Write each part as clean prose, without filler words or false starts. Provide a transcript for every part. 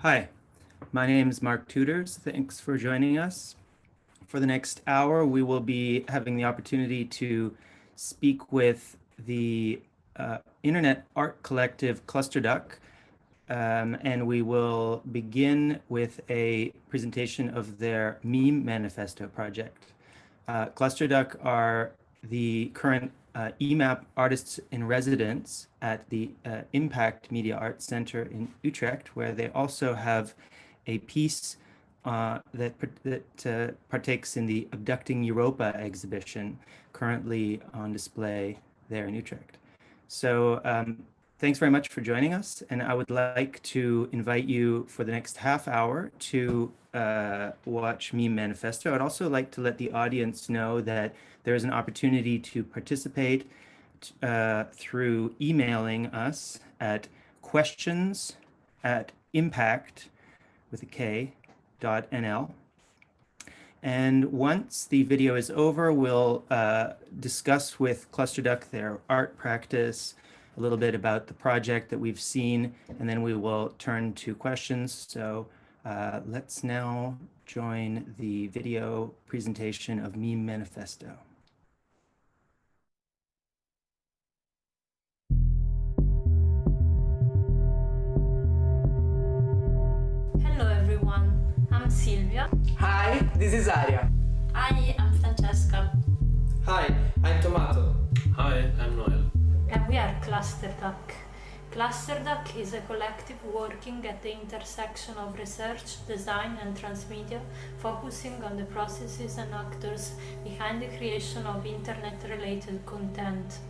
Hi, my name is Mark Tudors. Thanks for joining us. For the next hour, we will be having the opportunity to speak with the internet art collective Clusterduck, and we will begin with a presentation of their MEME Manifesto project. Clusterduck are the current EMAP artists in residence at the IMPAKT Media Arts Center in Utrecht, where they also have a piece that partakes in the Abducting Europa exhibition currently on display there in Utrecht. So thanks very much for joining us, and I would like to invite you for the next half hour to watch MEME Manifesto. I'd also like to let the audience know that there is an opportunity to participate through emailing us at questions@impact with a K.nl. And once the video is over, we'll discuss with Clusterduck their art practice, a little bit about the project that we've seen, and then we will turn to questions. So let's now join the video presentation of MEME Manifesto. Hello everyone, I'm Silvia. Hi, this is Aria. Hi, I'm Francesca. Hi, I'm Tomato. Hi, I'm Noel. And we are Clusterduck. Clusterduck is a collective working at the intersection of research, design and transmedia, focusing on the processes and actors behind the creation of internet-related content.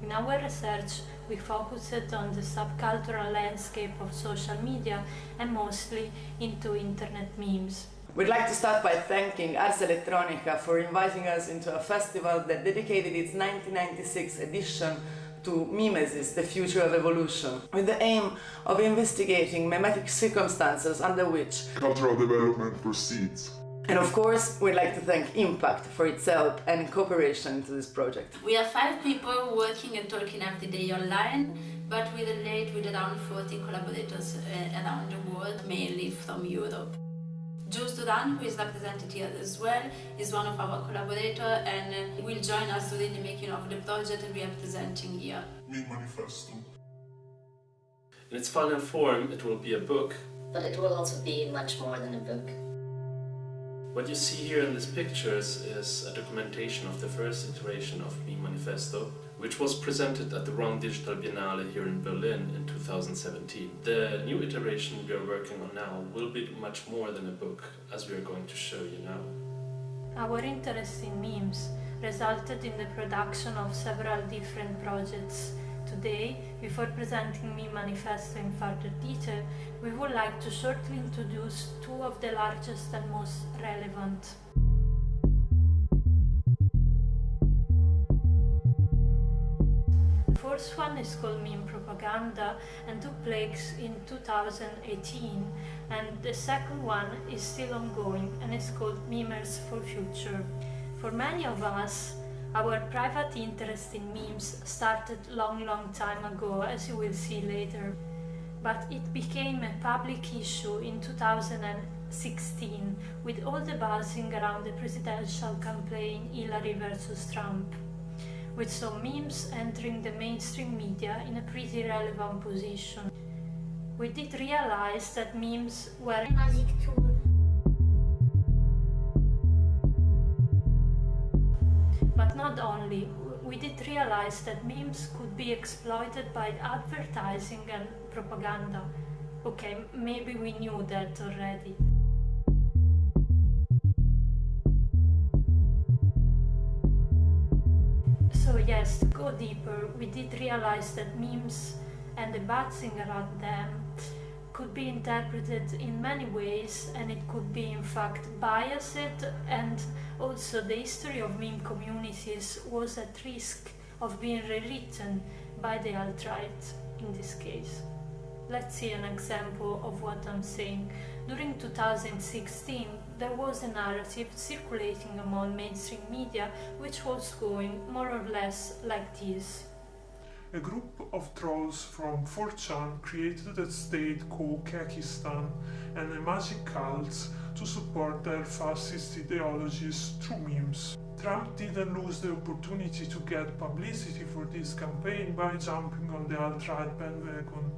In our research, we focused on the subcultural landscape of social media and mostly into internet memes. We'd like to start by thanking Ars Electronica for inviting us into a festival that dedicated its 1996 edition to Mimesis, the future of evolution, with the aim of investigating memetic circumstances under which cultural development proceeds. And of course, we'd like to thank IMPAKT for its help and cooperation into this project. We are 5 people working and talking every day online, but we relate with around 40 collaborators around the world, mainly from Europe. Jules Duran, who is represented here as well, is one of our collaborators and will join us during the making of the project we are presenting here. MEME Manifesto. In its final form, it will be a book. But it will also be much more than a book. What you see here in these pictures is a documentation of the first iteration of MEME Manifesto, which was presented at the Round Digital Biennale here in Berlin in 2017. The new iteration we are working on now will be much more than a book, as we are going to show you now. Our interest in memes resulted in the production of several different projects. Today, before presenting MEME Manifesto in further detail, we would like to shortly introduce 2 of the largest and most relevant. The first one is called Meme Propaganda and took place in 2018, and the second one is still ongoing and is called Memers for Future. For many of us, our private interest in memes started long time ago, as you will see later, but it became a public issue in 2016 with all the buzzing around the presidential campaign Hillary versus Trump, with some memes entering the mainstream media in a pretty relevant position. We did realize that memes were a magic tool. But not only, we did realize that memes could be exploited by advertising and propaganda. Okay, maybe we knew that already. So yes, to go deeper, we did realize that memes and the buzzing around them could be interpreted in many ways, and it could be in fact biased, and also the history of meme communities was at risk of being rewritten by the alt-right in this case. Let's see an example of what I'm saying. During 2016, there was a narrative circulating among mainstream media which was going more or less like this. a group of trolls from 4chan created a state called Kakistan and a magic cult to support their fascist ideologies through memes. Trump didn't lose the opportunity to get publicity for this campaign by jumping on the alt-right bandwagon,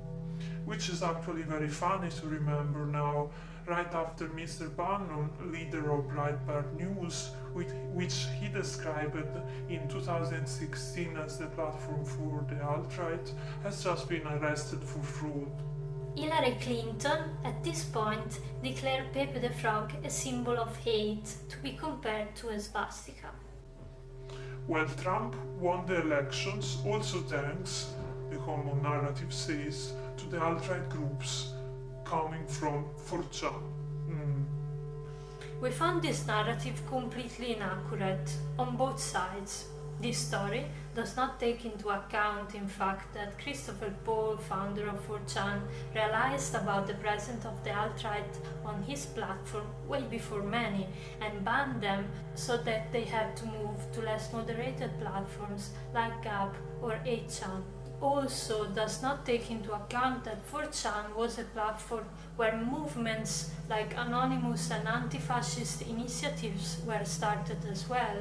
which is actually very funny to remember now, right after Mr. Bannon, leader of Breitbart News, which he described in 2016 as the platform for the alt-right, has just been arrested for fraud. Hillary Clinton, at this point, declared Pepe the Frog a symbol of hate to be compared to a swastika. Well, Trump won the elections also thanks, the common narrative says, to the alt-right groups coming from 4chan. We found this narrative completely inaccurate on both sides. This story does not take into account, in fact, that Christopher Paul, founder of 4chan, realized about the presence of the alt-right on his platform way before many and banned them so that they had to move to less moderated platforms like Gab or 8chan. Also does not take into account that 4chan was a platform where movements like anonymous and anti-fascist initiatives were started as well.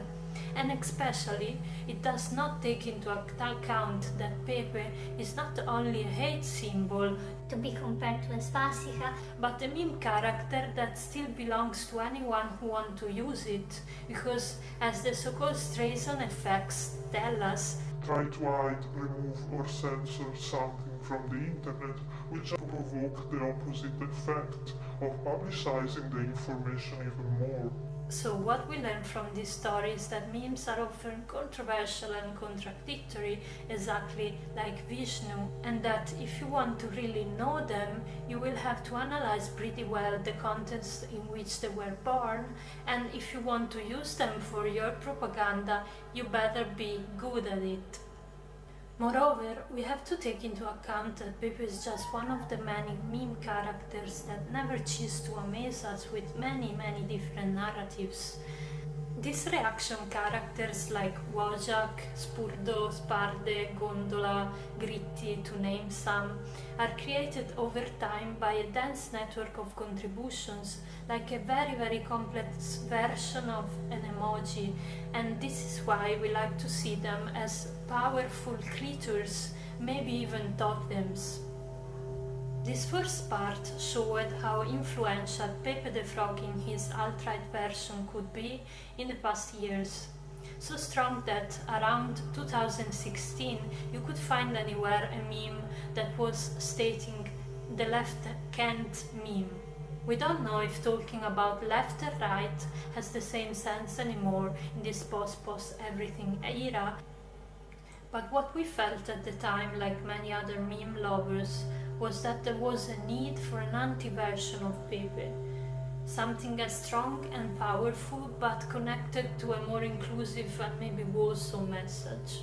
And especially, it does not take into account that Pepe is not only a hate symbol to be compared to a swastika, but a meme character that still belongs to anyone who wants to use it, because as the so-called Streisand effects tell us, try to hide, remove or censor something from the internet will just provoke the opposite effect of publicizing the information even more. So what we learn from this story is that memes are often controversial and contradictory, exactly like Vishnu, and that if you want to really know them, you will have to analyze pretty well the context in which they were born, and if you want to use them for your propaganda, you better be good at it. Moreover, we have to take into account that Pepe is just one of the many meme characters that never cease to amaze us with many different narratives. These reaction characters like Wojak, Spurdo, Sparde, Gondola, Gritti, to name some, are created over time by a dense network of contributions, like a very complex version of an emoji, and this is why we like to see them as powerful creatures, maybe even totems. This first part showed how influential Pepe the Frog in his alt-right version could be in the past years. So strong that around 2016 you could find anywhere a meme that was stating "the left can't meme." We don't know if talking about left or right has the same sense anymore in this post-everything era, but what we felt at the time, like many other meme lovers, was that there was a need for an anti-version of Pepe, something as strong and powerful but connected to a more inclusive and maybe wholesome message.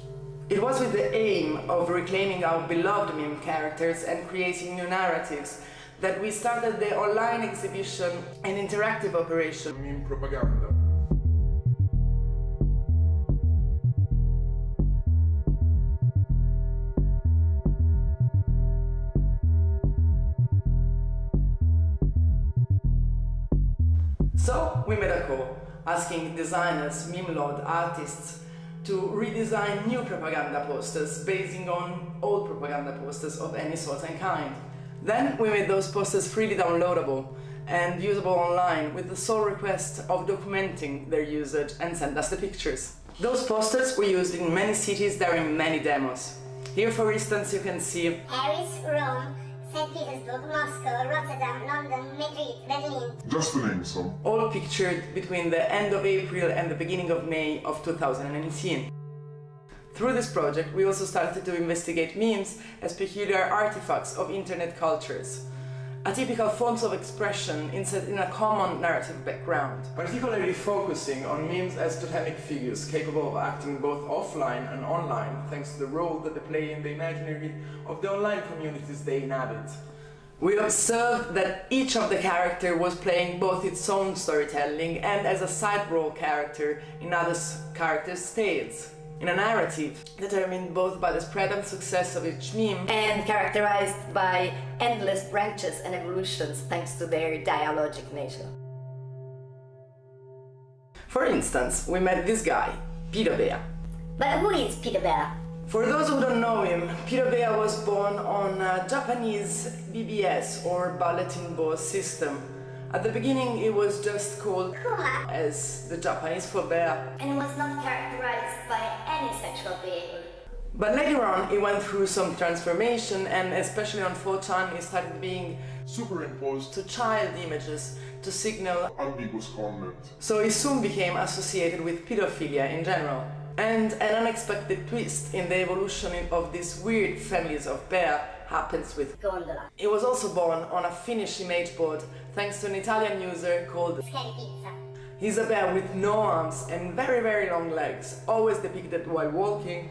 It was with the aim of reclaiming our beloved meme characters and creating new narratives that we started the online exhibition and interactive operation Meme Propaganda. So we made a call, asking designers, meme lord, artists to redesign new propaganda posters basing on old propaganda posters of any sort and kind. Then we made those posters freely downloadable and usable online with the sole request of documenting their usage and send us the pictures. Those posters were used in many cities during many demos. Here, for instance, you can see Paris, Rome, St. Petersburg, Moscow, Rotterdam, London, Madrid, Berlin. Just to name some. all pictured between the end of April and the beginning of May of 2018. Through this project, we also started to investigate memes as peculiar artifacts of internet cultures, atypical forms of expression inset in a common narrative background, particularly focusing on memes as totemic figures capable of acting both offline and online thanks to the role that they play in the imaginary of the online communities they inhabit. We observed that each of the characters was playing both its own storytelling and as a side role character in other characters' tales. in a narrative determined both by the spread and success of each meme and characterized by endless branches and evolutions thanks to their dialogic nature. For instance, we met this guy, Peter Bear. But who is Peter Bear? For those who don't know him, Peter Bear was born on a Japanese BBS or bulletin board system. At the beginning it was just called Kuma, as the Japanese for bear. and was not characterized by any sexual behavior. But later on he went through some transformation, and especially on 4chan he started being Superimposed to child images to signal, ambiguous content. so he soon became associated with pedophilia in general. And an unexpected twist in the evolution of these weird families of bear happens with Gondola. He was also born on a Finnish image board thanks to an Italian user called Scary pizza. He's a bear with no arms and very, very long legs, always depicted while walking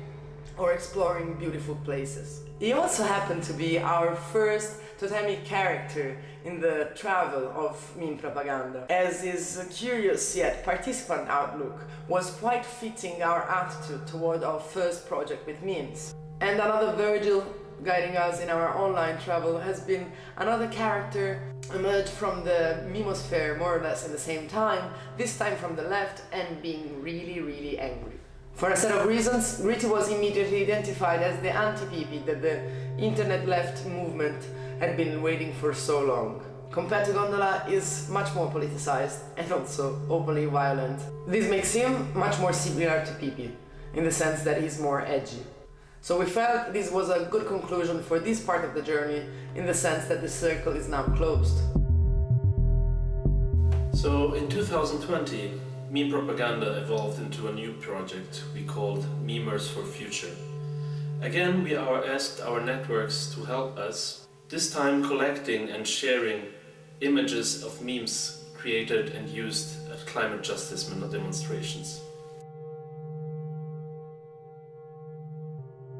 or exploring beautiful places. He also happened to be our first totemic character in the travel of meme propaganda, as his curious yet participant outlook was quite fitting our attitude toward our first project with memes. And another Virgil guiding us in our online travel has been another character emerged from the memosphere more or less at the same time, this time from the left and being really, really angry. For a set of reasons, Gritty was immediately identified as the anti-PP that the internet left movement had been waiting for so long. Compared to Gondola, is much more politicized and also openly violent. This makes him much more similar to PP, in the sense that he's more edgy. So we felt this was a good conclusion for this part of the journey, in the sense that the circle is now closed. So in 2020, meme propaganda evolved into a new project we called Memers for Future. Again, we asked our networks to help us, this time collecting and sharing images of memes created and used at climate justice demonstrations.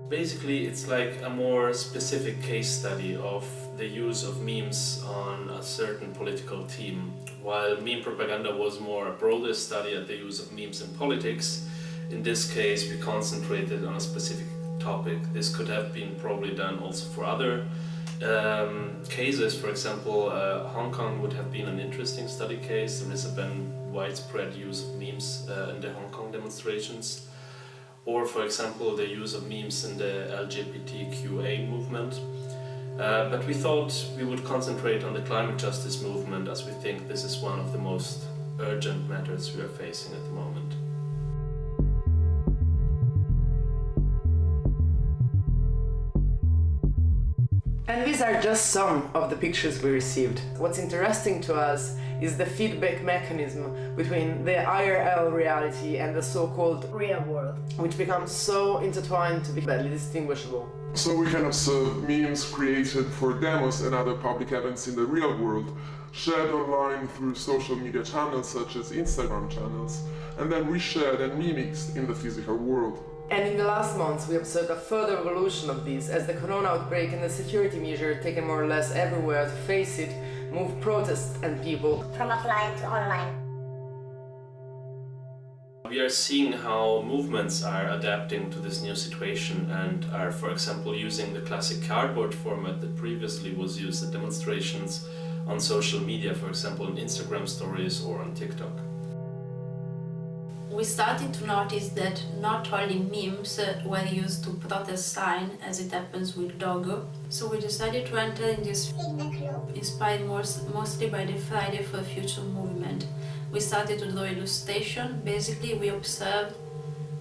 Basically, it's like a more specific case study of the use of memes on a certain political theme. While meme propaganda was more a broader study at the use of memes in politics, in this case we concentrated on a specific topic. This could have been probably done also for other cases. For example, Hong Kong would have been an interesting study case. There has been widespread use of memes in the Hong Kong demonstrations. Or, for example, the use of memes in the LGBTQA movement. But we thought we would concentrate on the climate justice movement, as we think this is one of the most urgent matters we are facing at the moment. And these are just some of the pictures we received. What's interesting to us is the feedback mechanism between the IRL reality and the so-called Real world. which becomes so intertwined to be badly distinguishable. So we can observe memes created for demos and other public events in the real world, shared online through social media channels such as Instagram channels, and then reshared and remixed in the physical world. And in the last months we observed a further evolution of these as the corona outbreak and the security measure taken more or less everywhere to face it moved protests and people From offline to online. We are seeing how movements are adapting to this new situation and are, for example, using the classic cardboard format that previously was used at demonstrations on social media, for example, on Instagram stories or on TikTok. We started to notice that not only memes were used to protest sign, as it happens with Dogo, so we decided to enter in this Feedback loop. inspired mostly by the Friday for Future movement. We started to draw illustration. Basically, we observed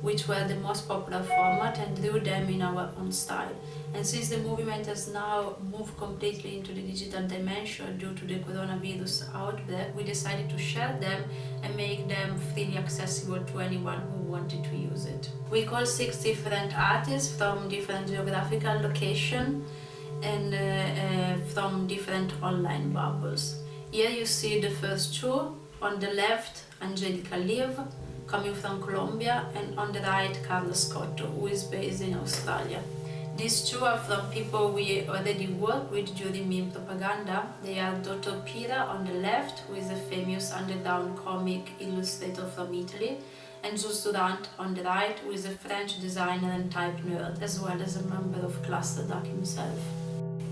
which were the most popular format and drew them in our own style. And since the movement has now moved completely into the digital dimension due to the coronavirus outbreak, we decided to share them and make them freely accessible to anyone who wanted to use it. We call 6 different artists from different geographical locations and from different online bubbles. Here you see the first two. On the left, Angelica Liv, coming from Colombia, and on the right, Carlos Cotto, who is based in Australia. These two are from people we already worked with during meme propaganda. They are Dottor Pira on the left, who is a famous underground comic illustrator from Italy, and Clusterduck on the right, who is a French designer and type nerd, as well as a member of Clusterduck himself.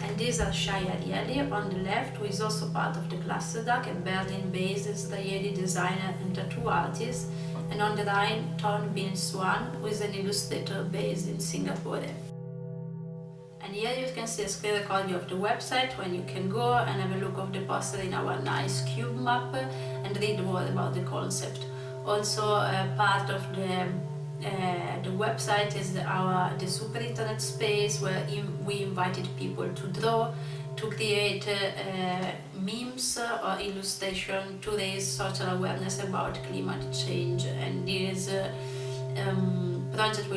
And these are Shai Arieli on the left, who is also part of the Clusterduck, a Berlin-based Israeli designer and tattoo artist, and on the right, Ton Bin Swan, who is an illustrator based in Singapore. And here you can see a screen recording of the website, when you can go and have a look of the poster in our nice cube map and read more about the concept. Also, part of the website is the super internet space, where we invited people to draw, to create memes or illustration to raise social awareness about climate change. And this project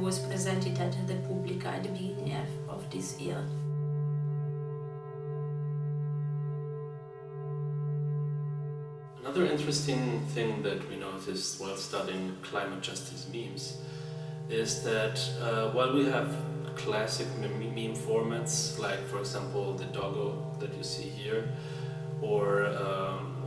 was presented at the Publica at the beginning of this year. Another interesting thing that we noticed while studying climate justice memes is that while we have classic meme formats, like for example the doggo that you see here, or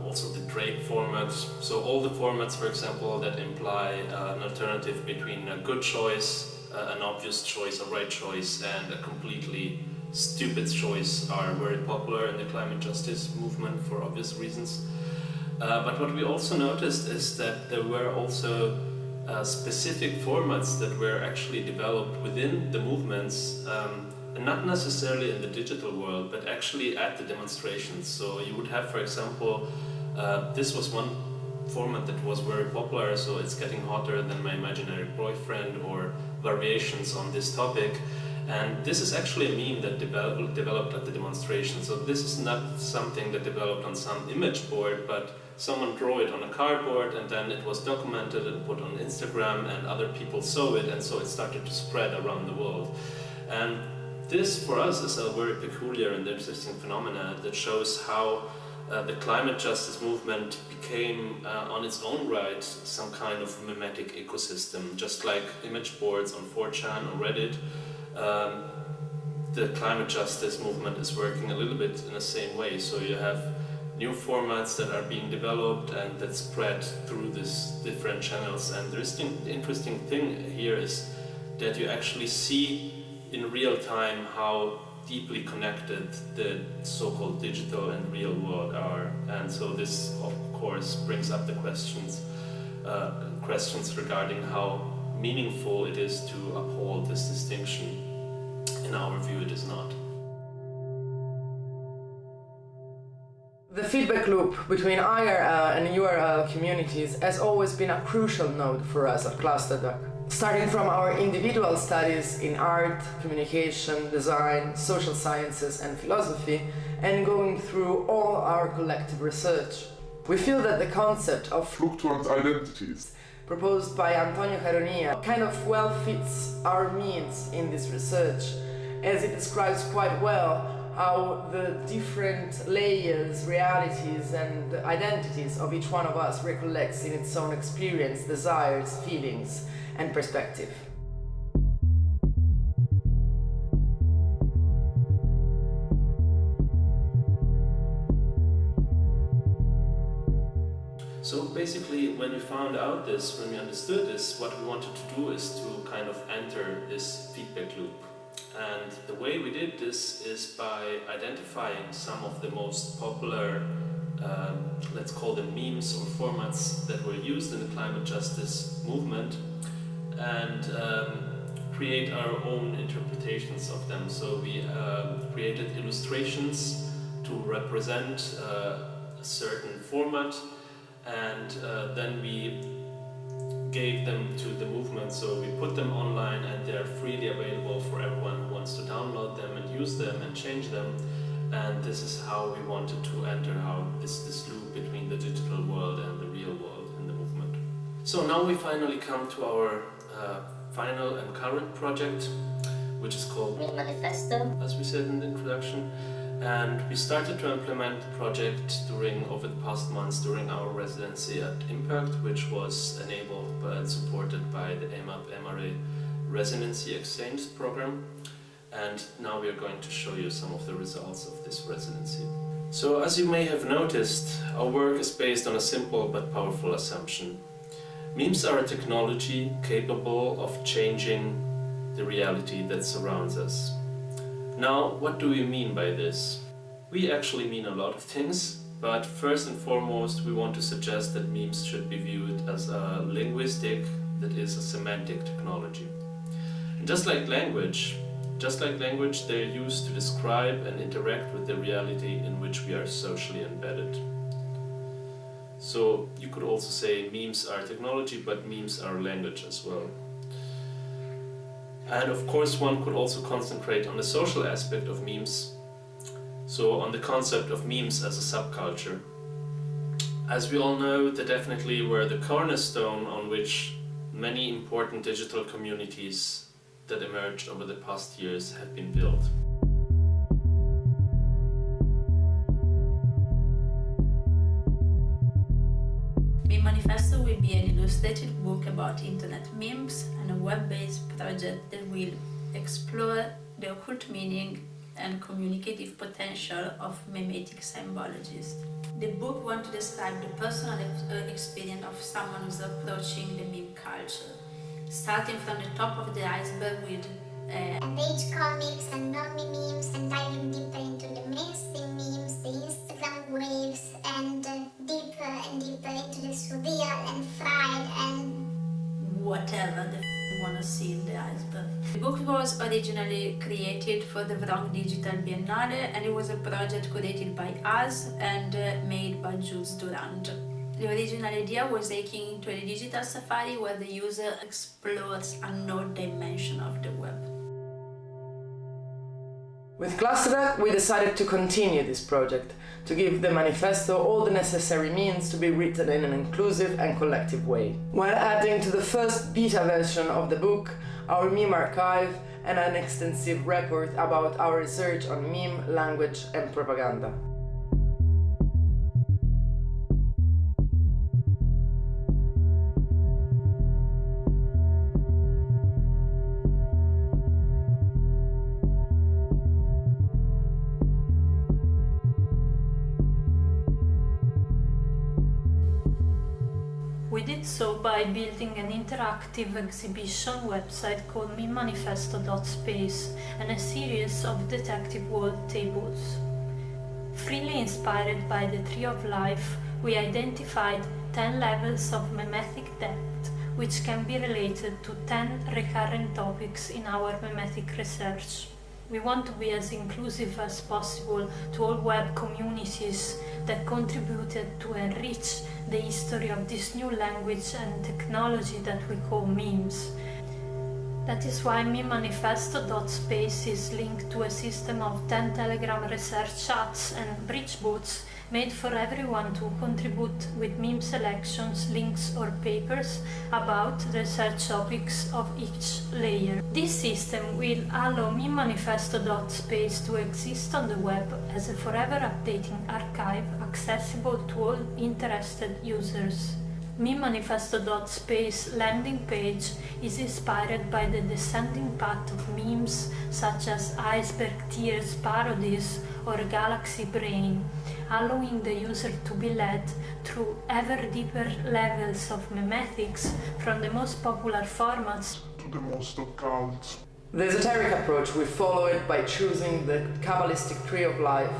also the Drake format, so all the formats, for example, that imply an alternative between a good choice, an obvious choice, a right choice, and a completely stupid choice are very popular in the climate justice movement for obvious reasons. But what we also noticed is that there were also specific formats that were actually developed within the movements, and not necessarily in the digital world, but actually at the demonstrations. So you would have, for example, this was one format that was very popular, so it's getting hotter than my imaginary boyfriend, or variations on this topic. And this is actually a meme that developed at the demonstration. So this is not something that developed on some image board, but someone drew it on a cardboard, and then it was documented and put on Instagram, and other people saw it, and so it started to spread around the world. And this, for us, is a very peculiar and interesting phenomena that shows how the climate justice movement became, on its own right, some kind of memetic ecosystem. Just like image boards on 4chan or Reddit, the climate justice movement is working a little bit in the same way. So you have new formats that are being developed and that spread through these different channels. And the interesting thing here is that you actually see in real time how deeply connected the so-called digital and real world are. And so this, of course, brings up the questions regarding how meaningful it is to uphold this distinction. In our view, it is not. The feedback loop between IRL and URL communities has always been a crucial node for us at Clusterduck. Starting from our individual studies in art, communication, design, social sciences and philosophy, and going through all our collective research. We feel that the concept of fluctuant identities proposed by Antonio Caronia kind of well fits our needs in this research, as it describes quite well how the different layers, realities and identities of each one of us recollects in its own experience, desires, feelings and perspective. So basically, when we found out this, when we understood this, what we wanted to do is to kind of enter this feedback loop. And the way we did this is by identifying some of the most popular, let's call them memes or formats that were used in the climate justice movement, and create our own interpretations of them. So we created illustrations to represent a certain format, and then we gave them to the movement. So we put them online and they're freely available for everyone who wants to download them and use them and change them. And this is how we wanted to enter this loop between the digital world and the real world in the movement. So now we finally come to our final and current project, which is called MEME Manifesto, as we said in the introduction. And we started to implement the project over the past months during our residency at IMPAKT, which was enabled and supported by the EMAP residency exchange program. And now we are going to show you some of the results of this residency. So as you may have noticed, our work is based on a simple but powerful assumption. Memes are a technology capable of changing the reality that surrounds us. Now, what do we mean by this? We actually mean a lot of things, but first and foremost we want to suggest that memes should be viewed as a linguistic, that is a semantic technology. And just like language, they're used to describe and interact with the reality in which we are socially embedded. So you could also say memes are technology, but memes are language as well. And of course one could also concentrate on the social aspect of memes, so on the concept of memes as a subculture. As we all know, they definitely were the cornerstone on which many important digital communities that emerged over the past years have been built. MEME Manifesto will be an illustrated book about internet memes and a web-based project that will explore the occult meaning and communicative potential of memetic symbologies. The book wants to describe the personal experience of someone who's approaching the meme culture, starting from the top of the iceberg with page comics and non-meme memes, and diving deeper into the mainstream memes, the Instagram waves, and deeper and deeper into the surreal and fried and whatever the you want to see in the iceberg. The book was originally created for the Wrong Digital Biennale, and it was a project created by us and made by Jules Durand. The original idea was taking into a digital safari where the user explores unknown dimension of the web. With Clusterduck, we decided to continue this project, to give the manifesto all the necessary means to be written in an inclusive and collective way, while adding to the first beta version of the book our meme archive and an extensive report about our research on meme, language and propaganda. We did so by building an interactive exhibition website called mememanifesto.space and a series of detective world tables. Freely inspired by the Tree of Life, we identified 10 levels of memetic depth, which can be related to 10 recurrent topics in our memetic research. We want to be as inclusive as possible to all web communities that contributed to enrich the history of this new language and technology that we call memes. That is why mememanifesto.space is linked to a system of 10 Telegram research chats and bridge bots made for everyone to contribute with meme selections, links or papers about the research topics of each layer. This system will allow mememanifesto.space to exist on the web as a forever updating archive accessible to all interested users. mememanifesto.space landing page is inspired by the descending path of memes such as iceberg tears parodies or galaxy brain, allowing the user to be led through ever deeper levels of memetics from the most popular formats to the most occult. The esoteric approach, we follow it by choosing the Kabbalistic Tree of Life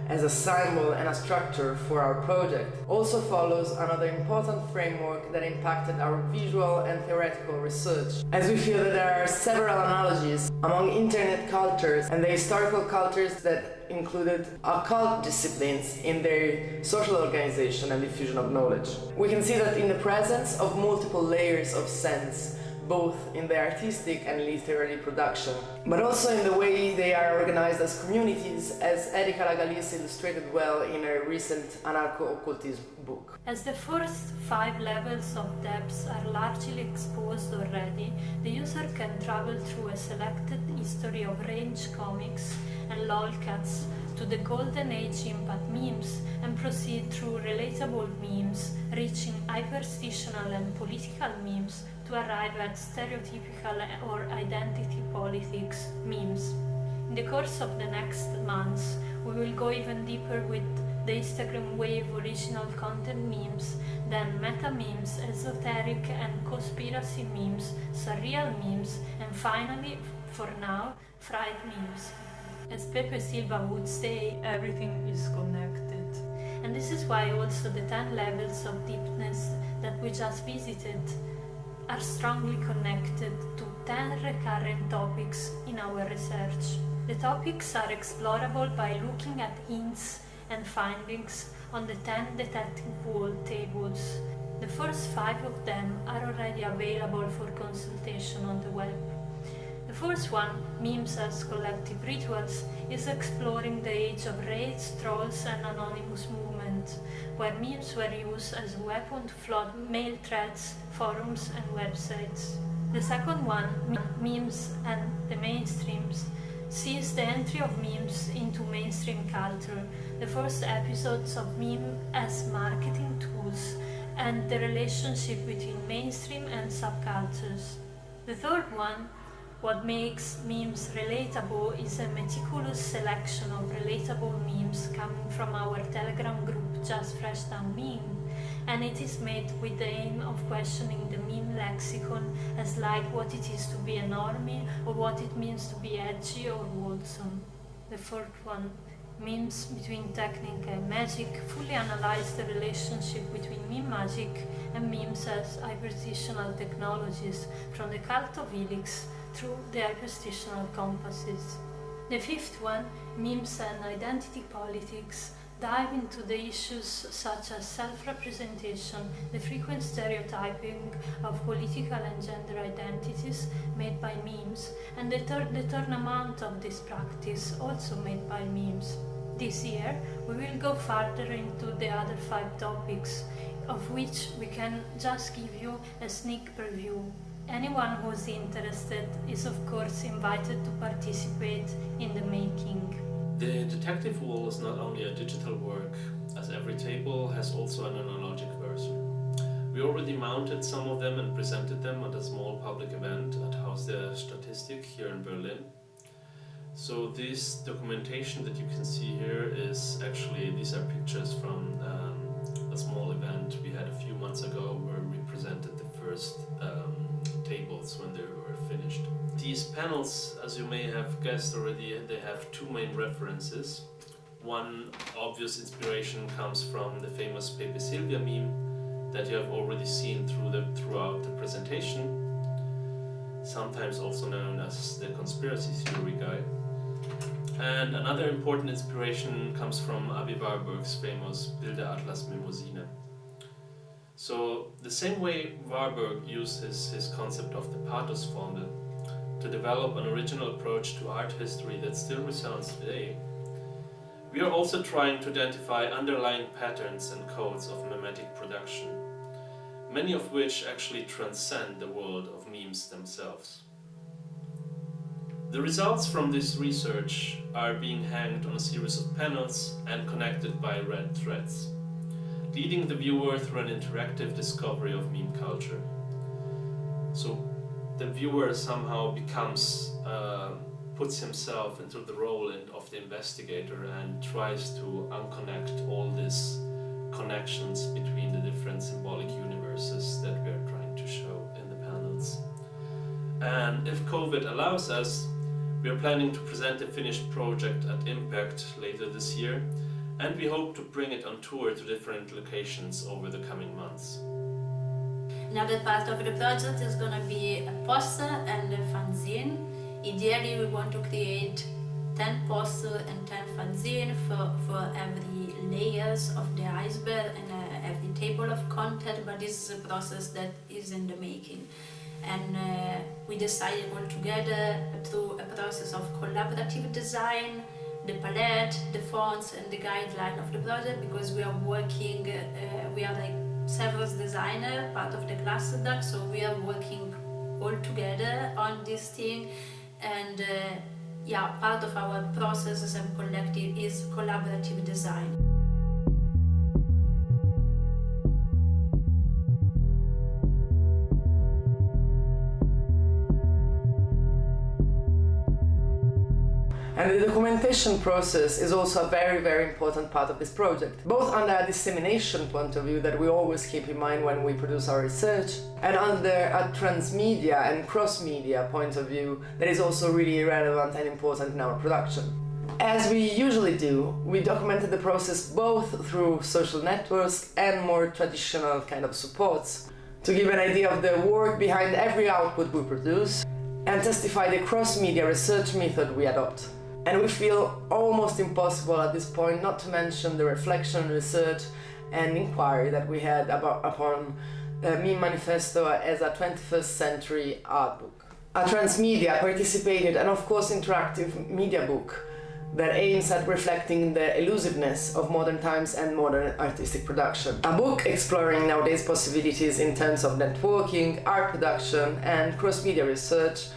as a symbol and a structure for our project, also follows another important framework that impacted our visual and theoretical research, as we feel that there are several analogies among internet cultures and the historical cultures that included occult disciplines in their social organization and diffusion of knowledge. We can see that in the presence of multiple layers of sense, both in the artistic and literary production, but also in the way they are organized as communities, as Erika Lagalis illustrated well in her recent anarcho-occultism book. As the first 5 levels of depths are largely exposed already, the user can travel through a selected history of range comics and lolcats to the golden age impact memes and proceed through relatable memes, reaching hyperstitional and political memes to arrive at stereotypical or identity politics memes. In the course of the next months, we will go even deeper with the Instagram wave original content memes, then meta memes, esoteric and conspiracy memes, surreal memes, and finally, for now, fried memes. As Pepe Silva would say, everything is connected. And this is why also the 10 levels of deepness that we just visited are strongly connected to 10 recurrent topics in our research. The topics are explorable by looking at hints and findings on the 10 detecting pool tables. The first 5 of them are already available for consultation on the web. The first one, Memes as Collective Rituals, is exploring the age of raids, trolls and anonymous movement, where memes were used as a weapon to flood mail threads, forums and websites. The second one, Memes and the Mainstreams, sees the entry of memes into mainstream culture, the first episodes of meme as marketing tools, and the relationship between mainstream and subcultures. The third one, what makes memes relatable, is a meticulous selection of relatable memes coming from our Telegram group Just Fresh Down Meme, and it is made with the aim of questioning the meme lexicon as like what it is to be a normie or what it means to be edgy or wholesome. The fourth one, Memes Between Technique and Magic, fully analyze the relationship between meme magic and memes as hyperstitional technologies from the cult of Helix through the hyperstitional compasses. The fifth one, Memes and Identity Politics, dive into the issues such as self-representation, the frequent stereotyping of political and gender identities made by memes, and the turn amount of this practice also made by memes. This year, we will go further into the other 5 topics, of which we can just give you a sneak preview. Anyone who's interested is of course invited to participate in the making. The detective wall is not only a digital work, as every table has also an analogic version. We already mounted some of them and presented them at a small public event at Haus der Statistik here in Berlin. So this documentation that you can see here is actually, these are pictures from a small event we had a few months ago where we presented the first tables when they were finished. These panels, as you may have guessed already, they have 2 main references. One obvious inspiration comes from the famous Pepe Silvia meme that you have already seen throughout the presentation, sometimes also known as the conspiracy theory guy. And another important inspiration comes from Abi Warburg's famous Bilderatlas Mnemosyne. So the same way Warburg used his concept of the Pathosformel to develop an original approach to art history that still resounds today, we are also trying to identify underlying patterns and codes of memetic production, many of which actually transcend the world of memes themselves. The results from this research are being hanged on a series of panels and connected by red threads, leading the viewer through an interactive discovery of meme culture. So the viewer somehow puts himself into the role of the investigator and tries to unconnect all these connections between the different symbolic universes that we are trying to show in the panels. And if COVID allows us, we are planning to present the finished project at IMPAKT later this year, and we hope to bring it on tour to different locations over the coming months. Another part of the project is going to be a poster and a fanzine. Ideally, we want to create 10 posters and 10 fanzine for every layers of the iceberg and every table of content, but this is a process that is in the making. And we decided all together through a process of collaborative design, the palette, the fonts and the guideline of the project, because we are working, we are like several designers, part of the Clusterduck, so we are working all together on this thing. And part of our process as a collective is collaborative design. And the documentation process is also a very, very important part of this project, both under a dissemination point of view that we always keep in mind when we produce our research, and under a transmedia and cross-media point of view that is also really relevant and important in our production. As we usually do, we documented the process both through social networks and more traditional kind of supports, to give an idea of the work behind every output we produce and testify the cross-media research method we adopt. And we feel almost impossible at this point not to mention the reflection, research and inquiry that we had upon the MEME Manifesto as a 21st century art book. A transmedia, participated and of course interactive media book that aims at reflecting the elusiveness of modern times and modern artistic production. A book exploring nowadays possibilities in terms of networking, art production and cross-media research,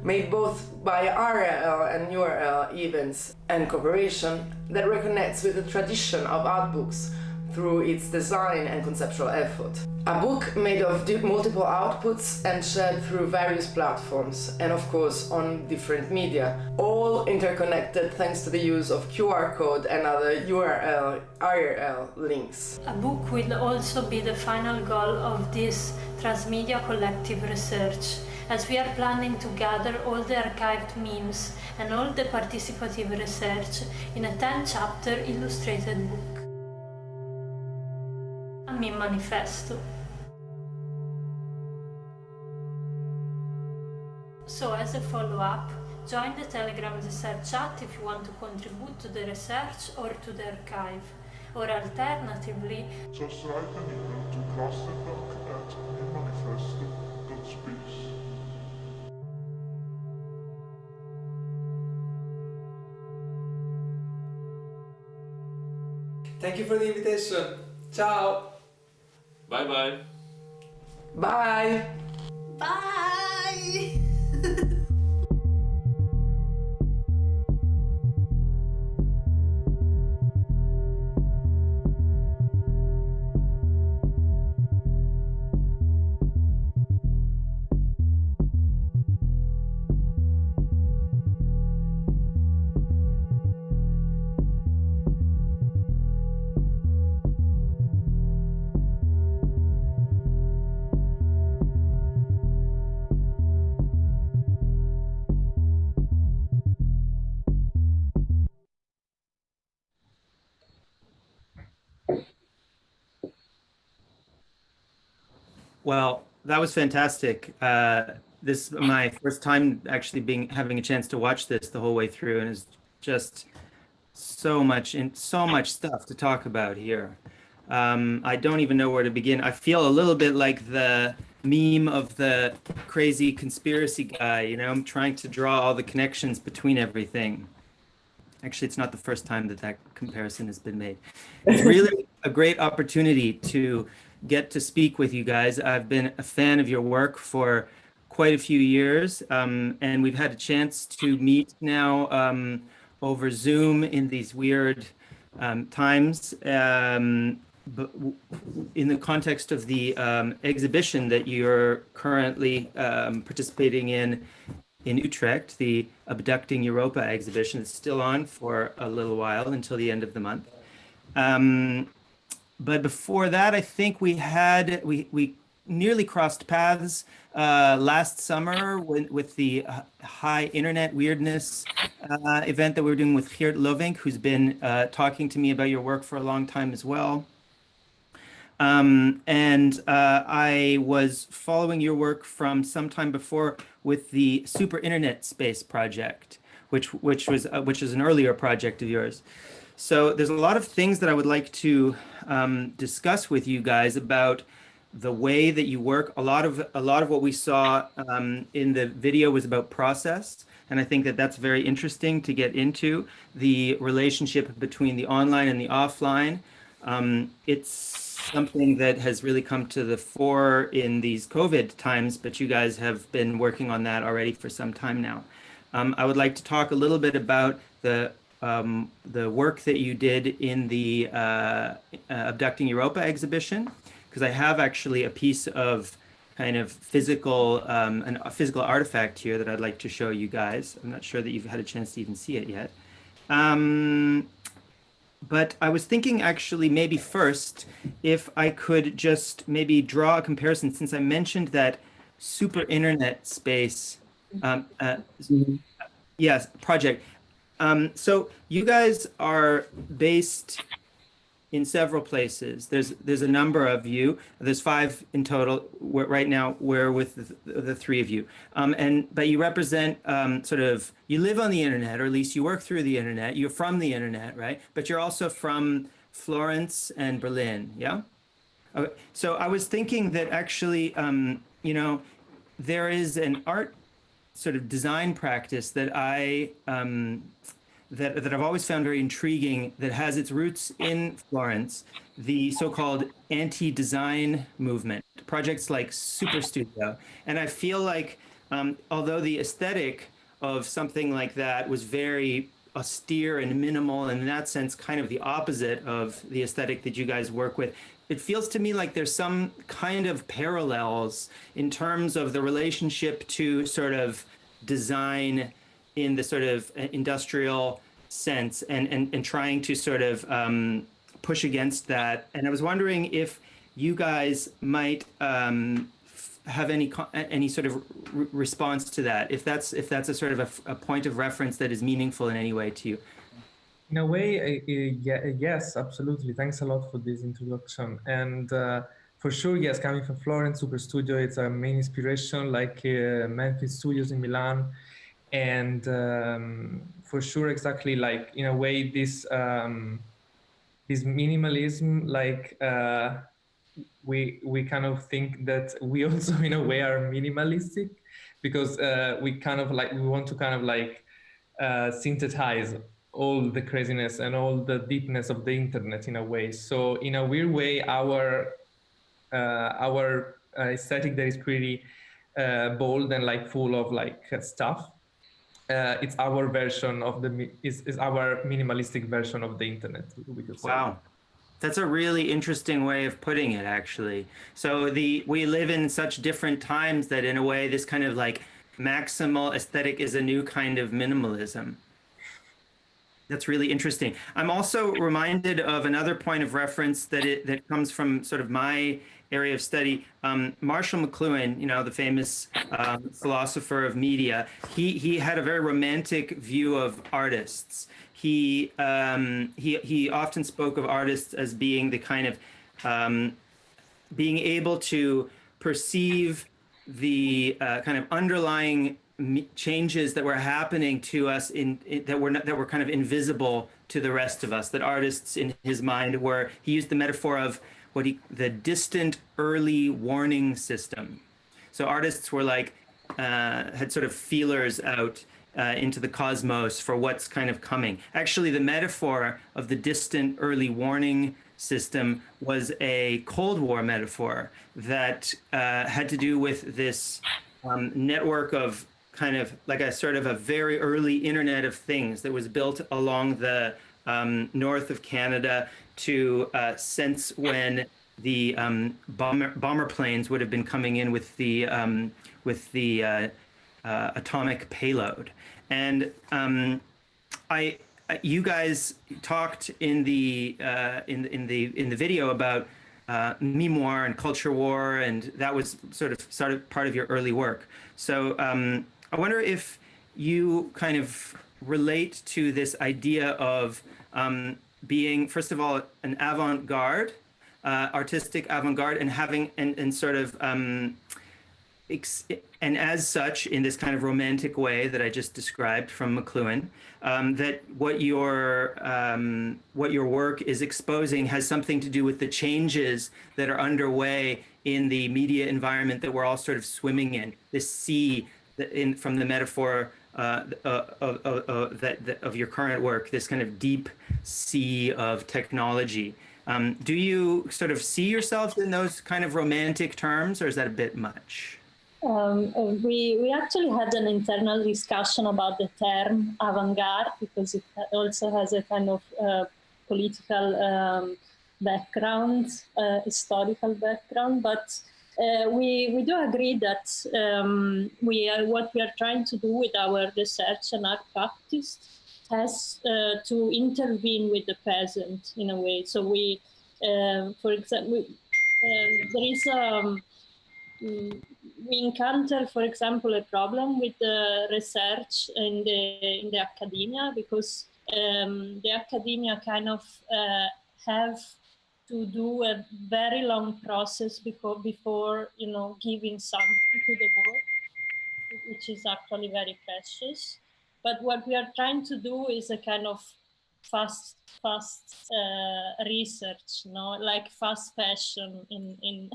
made both by RL and URL events and cooperation that reconnects with the tradition of art books through its design and conceptual effort. A book made of multiple outputs and shared through various platforms and of course on different media, all interconnected thanks to the use of QR code and other URL, IRL links. A book will also be the final goal of this transmedia collective research, as we are planning to gather all the archived memes and all the participative research in a 10-chapter illustrated book. A MEME Manifesto. So, as a follow-up, join the Telegram research chat if you want to contribute to the research or to the archive, or alternatively, just write an email to clusterduck@mememanifesto.space. Thank you for the invitation. Ciao. Bye bye. Bye! Bye! Well, that was fantastic. This is my first time actually having a chance to watch this the whole way through, and it's just so much stuff to talk about here. I don't even know where to begin. I feel a little bit like the meme of the crazy conspiracy guy, you know, I'm trying to draw all the connections between everything. Actually, it's not the first time that comparison has been made. It's really a great opportunity to get to speak with you guys. I've been a fan of your work for quite a few years, and we've had a chance to meet now over Zoom in these weird times, but in the context of the exhibition that you're currently participating in Utrecht, the Abducting Europa exhibition. It's still on for a little while until the end of the month. But before that, I think we nearly crossed paths last summer with the High Internet Weirdness event that we were doing with Geert Lovink, who's been talking to me about your work for a long time as well. I was following your work from some time before with the Super Internet Space project, which is an earlier project of yours. So there's a lot of things that I would like to discuss with you guys about the way that you work. A lot of what we saw in the video was about process, and I think that that's very interesting to get into the relationship between the online and the offline. It's something that has really come to the fore in these COVID times, but you guys have been working on that already for some time now. I would like to talk a little bit about the work that you did in the Abducting Europa exhibition, because I have actually a piece of kind of physical, a physical artifact here that I'd like to show you guys. I'm not sure that you've had a chance to even see it yet. But I was thinking actually maybe first if I could just maybe draw a comparison since I mentioned that super internet space um, uh, yes project. So you guys are based in several places. There's a number of you. There's five in total. Right now we're with the three of you. But you represent sort of you live on the internet, or at least you work through the internet. You're from the internet, right? But you're also from Florence and Berlin, yeah? Okay. So I was thinking that actually, there is an art sort of design practice that that I've always found very intriguing that has its roots in Florence, the so-called anti-design movement, projects like Super Studio. And I feel like although the aesthetic of something like that was very austere and minimal, and in that sense, kind of the opposite of the aesthetic that you guys work with, it feels to me like there's some kind of parallels in terms of the relationship to sort of design in the sort of industrial sense and trying to sort of push against that. And I was wondering if you guys might have any sort of response to that, if that's a sort of a point of reference that is meaningful in any way to you. In a way, yes, absolutely. Thanks a lot for this introduction. And for sure, yes, coming from Florence, Super Studio, it's a main inspiration, like Memphis Studios in Milan. And for sure, exactly, like in a way, this minimalism, like we kind of think that we also in a way are minimalistic, because we kind of like, we want to kind of like synthesize all the craziness and all the deepness of the internet in a way. So in a weird way, our aesthetic that is pretty bold and like full of like stuff, it's our version of is our minimalistic version of the internet, we could say. Wow. That's a really interesting way of putting it, actually. So we live in such different times that in a way this kind of like maximal aesthetic is a new kind of minimalism. That's really interesting. I'm also reminded of another point of reference that comes from sort of my area of study. Marshall Mcluhan, the famous philosopher of media, he had a very romantic view of artists. He often spoke of artists as being the kind of being able to perceive the kind of underlying changes that were happening to us that were kind of invisible to the rest of us. That artists, in his mind, he used the metaphor of the distant early warning system. So artists were like had sort of feelers out into the cosmos for what's kind of coming. Actually, the metaphor of the distant early warning system was a Cold War metaphor that had to do with this network of kind of like a sort of a very early Internet of Things that was built along the north of Canada to sense when the bomber planes would have been coming in with the atomic payload. And you guys talked in the video about memoir and culture war, and that was sort of part of your early work. So I wonder if you kind of relate to this idea of being, first of all, an avant-garde, artistic avant-garde, and having and sort of and as such, in this kind of romantic way that I just described from Mcluhan, that what your work is exposing has something to do with the changes that are underway in the media environment that we're all sort of swimming in. This sea, from the metaphor of your current work, this kind of deep sea of technology. Do you sort of see yourself in those kind of romantic terms, or is that a bit much? We actually had an internal discussion about the term avant-garde, because it also has a kind of political background, historical background. But we do agree that what we are trying to do with our research and art practice has to intervene with the present in a way. So we, for example, there is we encounter, for example, a problem with the research in the academia, because the academia kind of have to do a very long process before giving something to the world, which is actually very precious. But what we are trying to do is a kind of fast research, like fast fashion in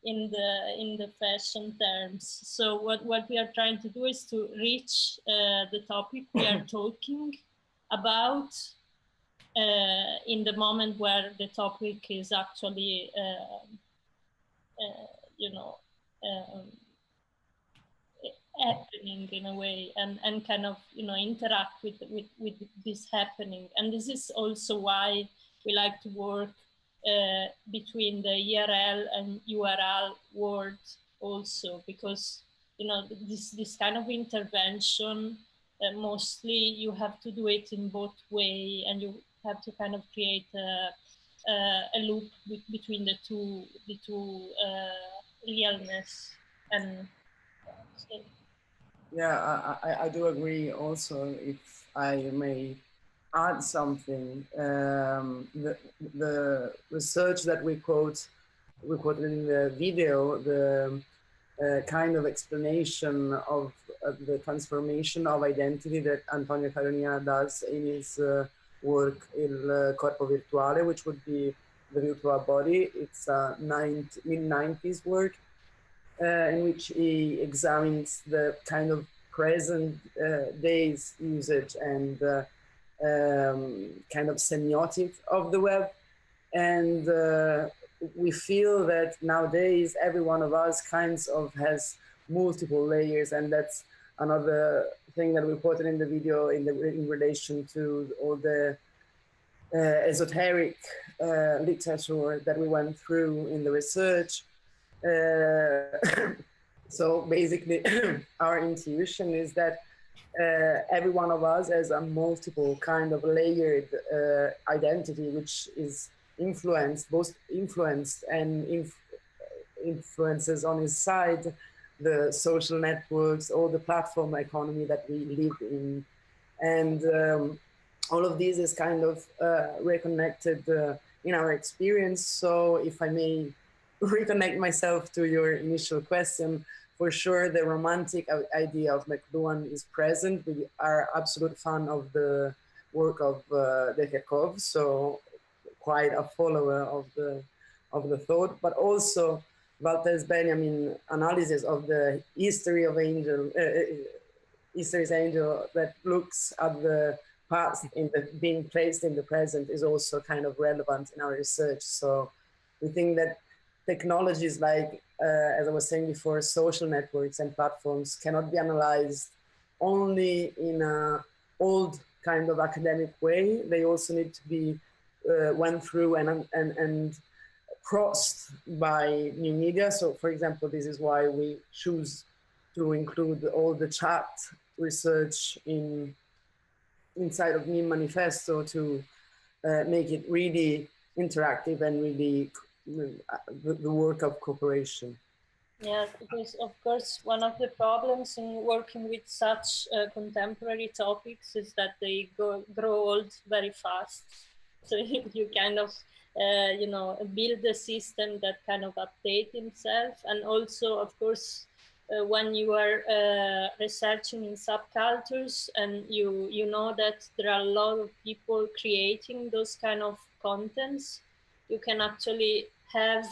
in the fashion terms. So what we are trying to do is to reach the topic we are talking about in the moment where the topic is actually happening in a way, and kind of interact with this happening. And this is also why we like to work between the IRL and URL world also, because this kind of intervention mostly you have to do it in both way, and you have to kind of create a loop between the two realness. And so, yeah, I do agree also, if I may add something. The research that we quoted in the video, the kind of explanation of the transformation of identity that Antonio Caronia does in his work Il Corpo Virtuale, which would be the virtual body. It's a mid-90s work in which he examines the kind of present day's usage and kind of semiotic of the web. And we feel that nowadays every one of us kinds of has multiple layers, and that's another thing that we reported in the video in relation to all the esoteric literature that we went through in the research. So basically our intuition is that every one of us has a multiple kind of layered identity, which is both influenced and influences on his side the social networks, all the platform economy that we live in. And all of this is kind of reconnected in our experience. So if I may reconnect myself to your initial question, for sure the romantic idea of Mcluhan is present. We are absolute fan of the work of Dekekov, so quite a follower of the thought, but also Walter's Benjamin analysis of the history of angel, history's angel that looks at the past being placed in the present is also kind of relevant in our research. So we think that technologies like, as I was saying before, social networks and platforms cannot be analyzed only in an old kind of academic way. They also need to be went through and crossed by new media. So for example, this is why we choose to include all the chat research inside of MEME Manifesto to make it really interactive and really the work of cooperation. Yes, because of course one of the problems in working with such contemporary topics is that they grow old very fast. So you kind of build a system that kind of update himself. And also, of course, when you are researching in subcultures and you know that there are a lot of people creating those kind of contents, you can actually have,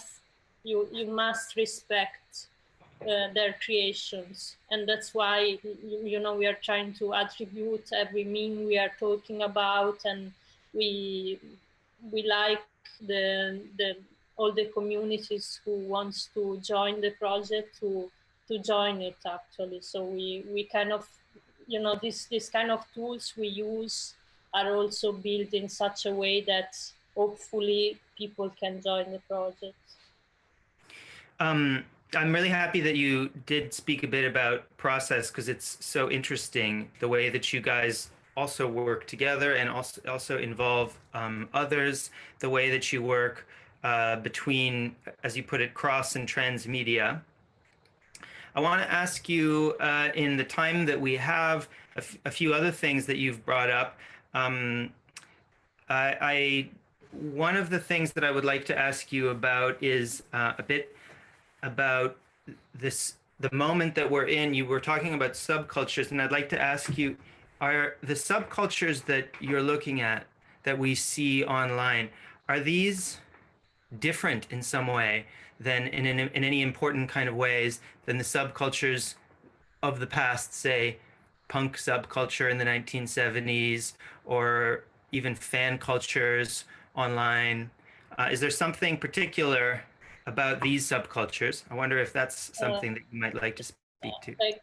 you must respect their creations. And that's why, we are trying to attribute every meme we are talking about, and we like all the communities who wants to join the project to join it actually. So we kind of, this kind of tools we use are also built in such a way that hopefully people can join the project. I'm really happy that you did speak a bit about process, because it's so interesting the way that you guys also work together and also involve others, the way that you work between, as you put it, cross and transmedia. I want to ask you, in the time that we have, a few other things that you've brought up. One of the things that I would like to ask you about is a bit about the moment that we're in. You were talking about subcultures, and I'd like to ask you, are the subcultures that you're looking at, that we see online, are these different in some way than in any important kind of ways than the subcultures of the past, say punk subculture in the 1970s, or even fan cultures online? Is there something particular about these subcultures? I wonder if that's something that you might like to speak to. Like,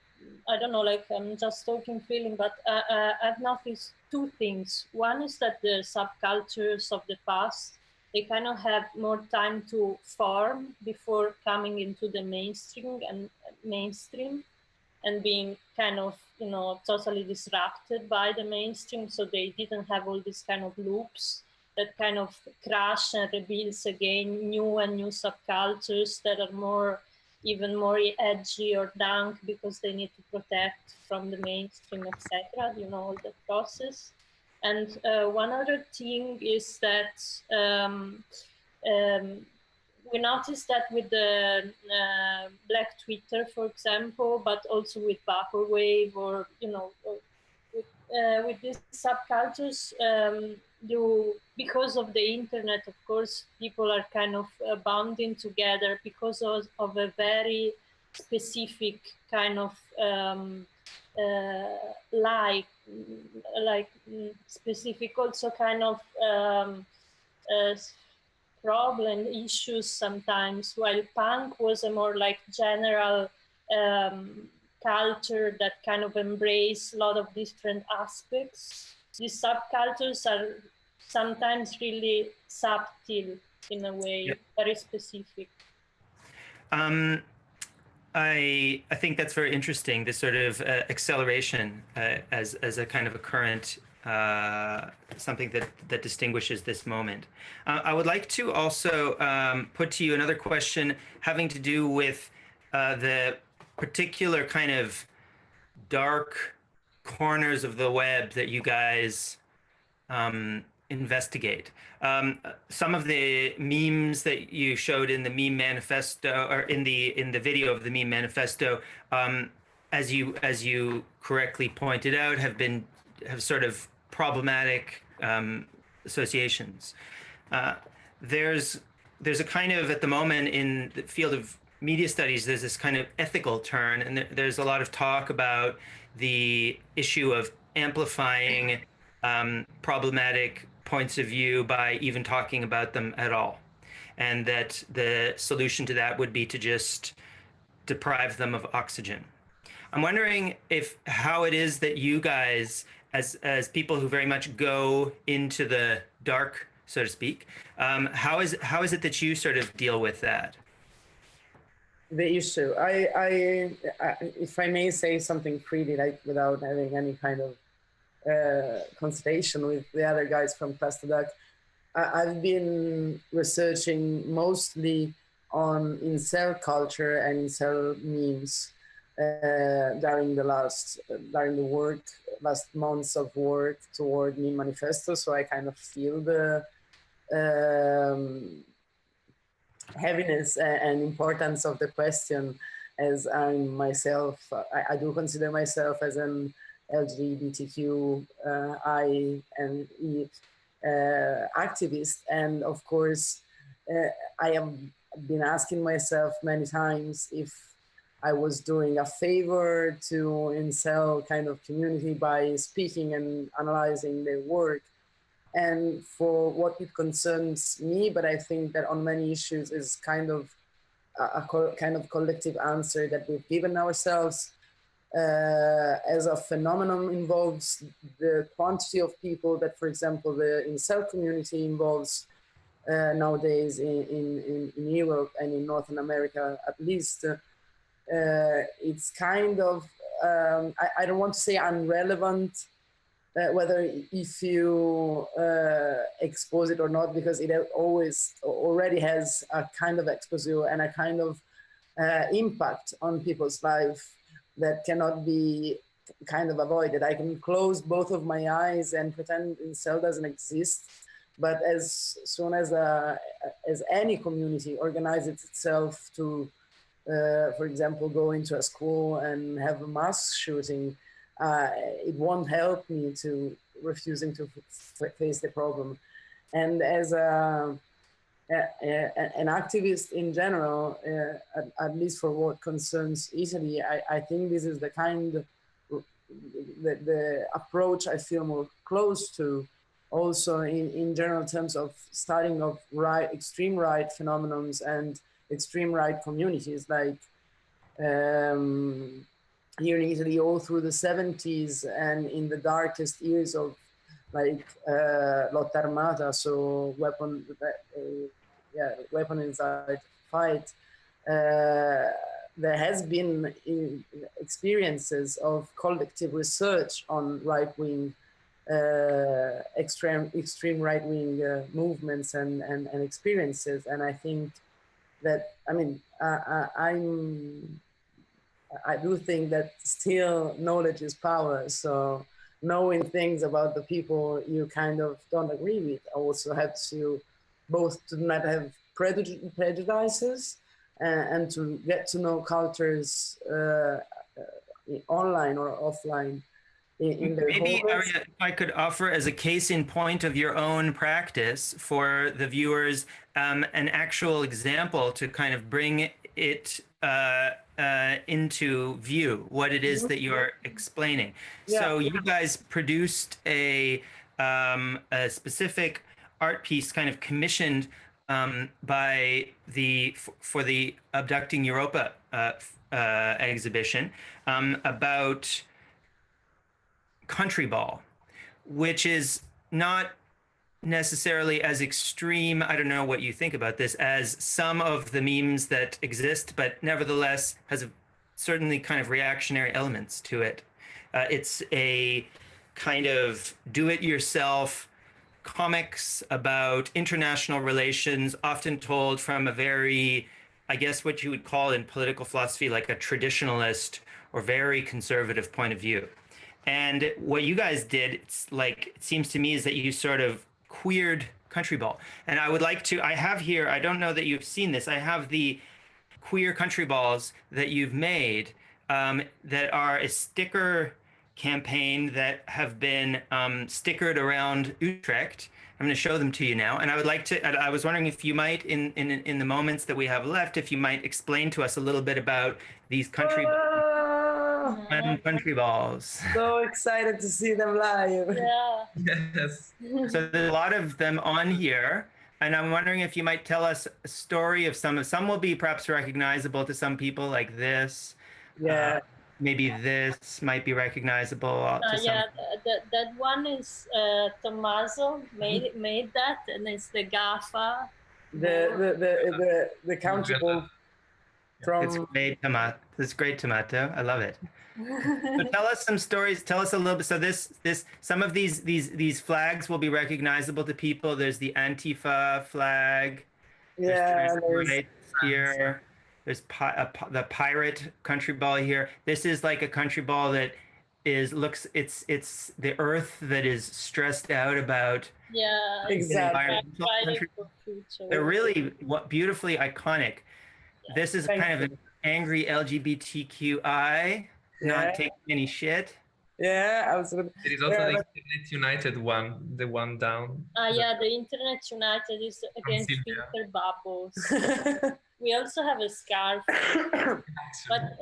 I don't know, like I'm just talking feeling, but I've noticed two things. One is that the subcultures of the past, they kind of have more time to form before coming into the mainstream and being kind of, you know, totally disrupted by the mainstream. So they didn't have all these kind of loops that kind of crash and rebuilds again new and new subcultures that are more, even more edgy or dank because they need to protect from the mainstream, etc. You know, all the process. And one other thing is that we noticed that with the Black Twitter, for example, but also with Vaporwave, or you know, with these subcultures, because of the internet, of course, people are kind of bonding together because of a very specific kind of specific also kind of problem issues sometimes, while punk was a more like general culture that kind of embrace a lot of different aspects. These subcultures are sometimes really subtle in a way, yeah. Very specific. I think that's very interesting, this sort of acceleration as a kind of a current, something that distinguishes this moment. I would like to also put to you another question having to do with the particular kind of dark corners of the web that you guys investigate. Some of the memes that you showed in the meme manifesto, or in the video of the meme manifesto, as you correctly pointed out, have sort of problematic associations. There's a kind of, at the moment in the field of media studies, there's this kind of ethical turn, and there's a lot of talk about the issue of amplifying problematic points of view by even talking about them at all, and that the solution to that would be to just deprive them of oxygen. I'm wondering how it is that you guys, as people who very much go into the dark, so to speak, how is it that you sort of deal with that? The issue, if I may say something freely, like without having any kind of consultation with the other guys from Clusterduck, I've been researching mostly on incel culture and incel memes during the last months of work toward MEME Manifesto. So I kind of feel the heaviness and importance of the question, as I'm myself, I do consider myself as an LGBTQI and E activist, and of course I have been asking myself many times if I was doing a favor to incel kind of community by speaking and analyzing their work. And for what it concerns me, but I think that on many issues is kind of a kind of collective answer that we've given ourselves. As a phenomenon involves the quantity of people that, for example, the incel community involves nowadays in Europe and in Northern America, at least. It's kind of, I don't want to say irrelevant, whether if you expose it or not, because it always already has a kind of exposure and a kind of impact on people's life that cannot be kind of avoided. I can close both of my eyes and pretend the cell doesn't exist, but as soon as any community organizes itself to, for example, go into a school and have a mass shooting, it won't help me to refusing to face the problem. And as an activist in general, at least for what concerns Italy, I think this is the kind of the approach I feel more close to, also in general terms of studying of extreme right phenomenons and extreme right communities, like here in Italy all through the 70s and in the darkest years of like lotta armata, so weaponized fight. There has been experiences of collective research on right-wing, extreme right-wing movements and experiences, and I think that, I mean, I do think that still knowledge is power. So knowing things about the people you kind of don't agree with also helps you both to not have prejudices and to get to know cultures online or offline. Maybe, Arya, if I could offer as a case in point of your own practice for the viewers, an actual example to kind of bring it into view, what it is that you're explaining. Yeah. So you guys produced a specific art piece kind of commissioned by for the Abducting Europa exhibition about country ball, which is not necessarily as extreme, I don't know what you think about this, as some of the memes that exist, but nevertheless has certainly kind of reactionary elements to it. It's a kind of do-it-yourself comics about international relations, often told from a very, I guess what you would call in political philosophy, like a traditionalist or very conservative point of view. And what you guys did, it's like, it seems to me, is that you sort of queered country ball. And I would like to, I have here, I don't know that you've seen this, I have the queer country balls that you've made that are a sticker campaign that have been stickered around Utrecht. I'm going to show them to you now. And I would like to, I was wondering if you might, in the moments that we have left, if you might explain to us a little bit about these country balls. So excited to see them live. Yeah. Yes. So there's a lot of them on here. And I'm wondering if you might tell us a story of some will be perhaps recognizable to some people, like this. Yeah. Maybe this might be recognizable to some. Yeah, that one is Tommaso made that, and it's the Gaffa. The country ball from. It's great tomato. It's great tomato. I love it. So tell us some stories. Tell us a little bit. So some of these flags will be recognizable to people. There's the Antifa flag. Yeah. There's here. There's the pirate country ball here. This is like a country ball that it's the earth that is stressed out about. Yeah, exactly. They're really beautifully iconic. Yeah. This is kind of an angry LGBTQI, not taking any shit. Yeah, absolutely. It is also the Internet United one, the one down. Yeah, the Internet United is against filter bubbles. We also have a scarf. But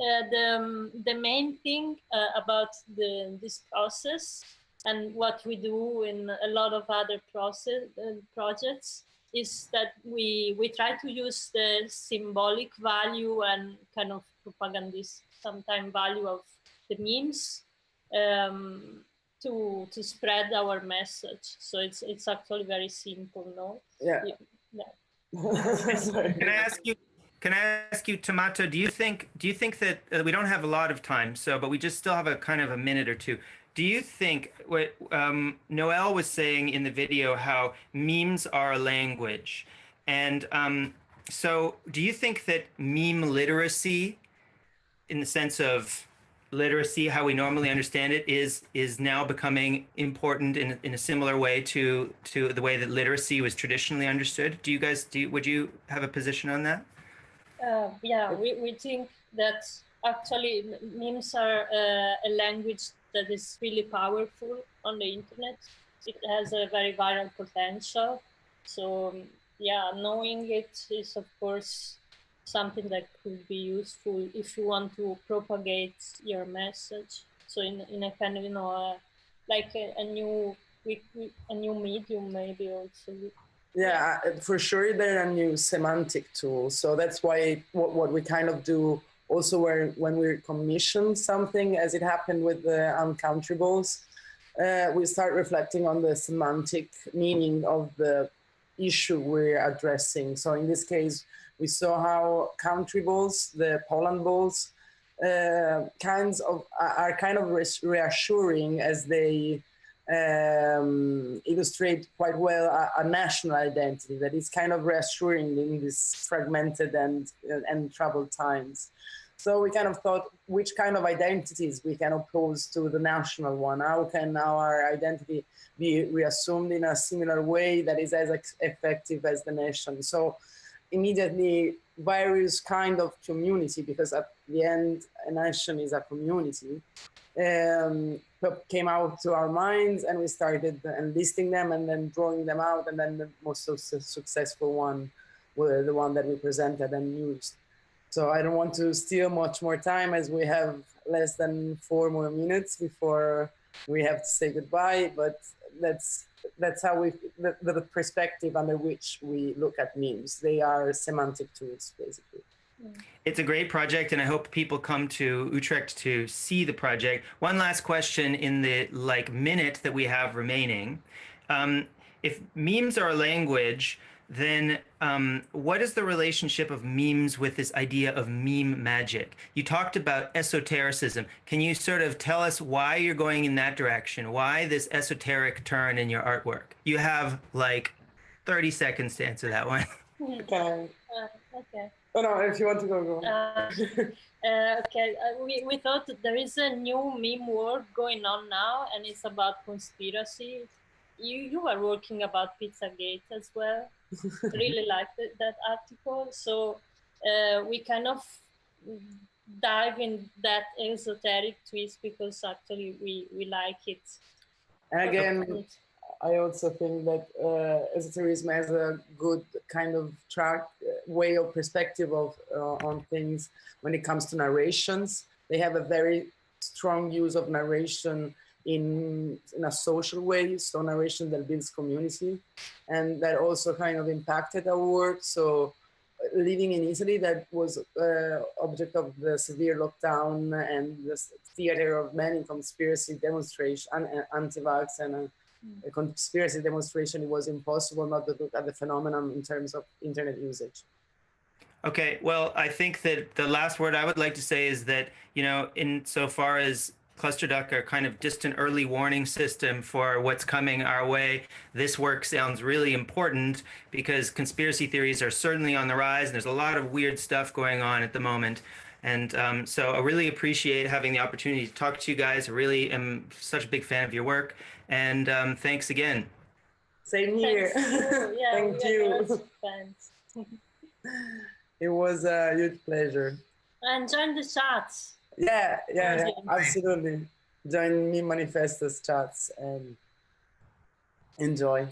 the main thing about this process and what we do in a lot of other projects is that we try to use the symbolic value and kind of propagandist sometimes value of the memes to spread our message. So it's actually very simple, no? Yeah. Can I ask you, Tomato, do you think that we don't have a lot of time, but we just still have a kind of a minute or two. do you think what Noelle was saying in the video, how memes are a language, and so do you think that meme literacy, in the sense of literacy, how we normally understand it, is now becoming important in a similar way to the way that literacy was traditionally understood? Do you guys would you have a position on that? Yeah, we think that actually memes are a language that is really powerful on the internet. It has a very viral potential. So yeah, knowing it is of course something that could be useful if you want to propagate your message. So in a kind of, you know, like a new medium maybe also. Yeah, for sure they're a new semantic tool. So that's why what we kind of do also when we commission something, as it happened with the Uncountables, we start reflecting on the semantic meaning of the issue we're addressing. So in this case, we saw how country balls, the Poland balls, are kind of reassuring, as they illustrate quite well a national identity that is kind of reassuring in these fragmented and troubled times. So we kind of thought, which kind of identities we can oppose to the national one? How can our identity be reassumed in a similar way that is as effective as the nation? So immediately various kind of community, because at the end a nation is a community, came out to our minds, and we started enlisting them and then drawing them out, and then the most successful one were the one that we presented and used. So I don't want to steal much more time, as we have less than 4 more minutes before we have to say goodbye, but that's how the perspective under which we look at memes. They are semantic tools, basically. It's a great project, and I hope people come to Utrecht to see the project. One last question in the minute that we have remaining. If memes are a language, then what is the relationship of memes with this idea of meme magic? You talked about esotericism. Can you sort of tell us why you're going in that direction? Why this esoteric turn in your artwork? You have 30 seconds to answer that one. Okay. Okay. Oh no, if you want to go. Okay, we thought that there is a new meme work going on now, and it's about conspiracy. You were working about Pizzagate as well. Really liked that article. So we kind of dive in that esoteric twist because actually we like it. And again, I also think that esotericism has a good kind of way of perspective of on things when it comes to narrations. They have a very strong use of narration in a social way, so narration that builds community, and that also kind of impacted our work. So living in Italy, that was object of the severe lockdown and the theater of many conspiracy demonstrations, anti-vax and a conspiracy demonstration, it was impossible not to look at the phenomenon in terms of internet usage. Okay, well, I think that the last word I would like to say is that, insofar as Clusterduck are kind of just an early warning system for what's coming our way, this work sounds really important because conspiracy theories are certainly on the rise, and there's a lot of weird stuff going on at the moment. And so I really appreciate having the opportunity to talk to you guys. I really am such a big fan of your work. And thanks again. Same here. Yeah, Thank you. Thanks. It was a huge pleasure. And join the chats. Yeah, absolutely. Join MEME Manifesto's chats and enjoy.